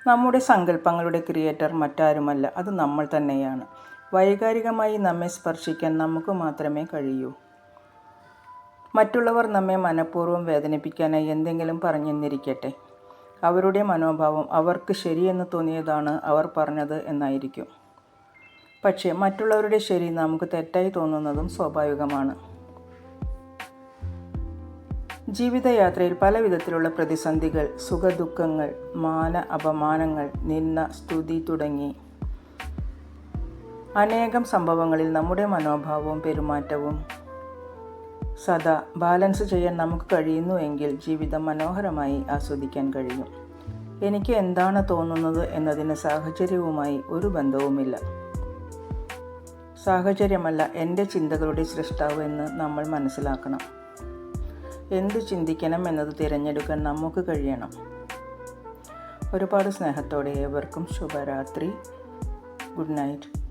നമ്മുടെ സങ്കല്പങ്ങളുടെ ക്രിയേറ്റർ മറ്റാരുമല്ല, അത് നമ്മൾ തന്നെയാണ്. വൈകാരികമായി നമ്മെ സ്പർശിക്കാൻ നമുക്ക് മാത്രമേ കഴിയൂ. മറ്റുള്ളവർ നമ്മെ മനഃപൂർവ്വം വേദനിപ്പിക്കാനായി എന്തെങ്കിലും പറഞ്ഞെന്നിരിക്കട്ടെ. അവരുടെ മനോഭാവം അവർക്ക് ശരിയെന്ന് തോന്നിയതാണ് അവർ പറഞ്ഞത് എന്നായിരിക്കും. പക്ഷേ മറ്റുള്ളവരുടെ ശരി നമുക്ക് തെറ്റായി തോന്നുന്നതും സ്വാഭാവികമാണ്. ജീവിതയാത്രയിൽ പല വിധത്തിലുള്ള പ്രതിസന്ധികൾ, സുഖദുഃഖങ്ങൾ, മാന അപമാനങ്ങൾ, നിന്ന, സ്തുതി തുടങ്ങി അനേകം സംഭവങ്ങളിൽ നമ്മുടെ മനോഭാവവും പെരുമാറ്റവും സദാ ബാലൻസ് ചെയ്യാൻ നമുക്ക് കഴിയുന്നുവെങ്കിൽ ജീവിതം മനോഹരമായി ആസ്വദിക്കാൻ കഴിയും. എനിക്ക് എന്താണ് തോന്നുന്നത് എന്നതിന് സാഹചര്യവുമായി ഒരു ബന്ധവുമില്ല. സാഹചര്യമല്ല എൻ്റെ ചിന്തകളുടെ സൃഷ്ടാവ് എന്ന് നമ്മൾ മനസ്സിലാക്കണം. എന്തു ചിന്തിക്കണം എന്നത് തിരഞ്ഞെടുക്കാൻ നമുക്ക് കഴിയണം. ഒരുപാട് സ്നേഹത്തോടെ ഏവർക്കും ശുഭരാത്രി. Good night.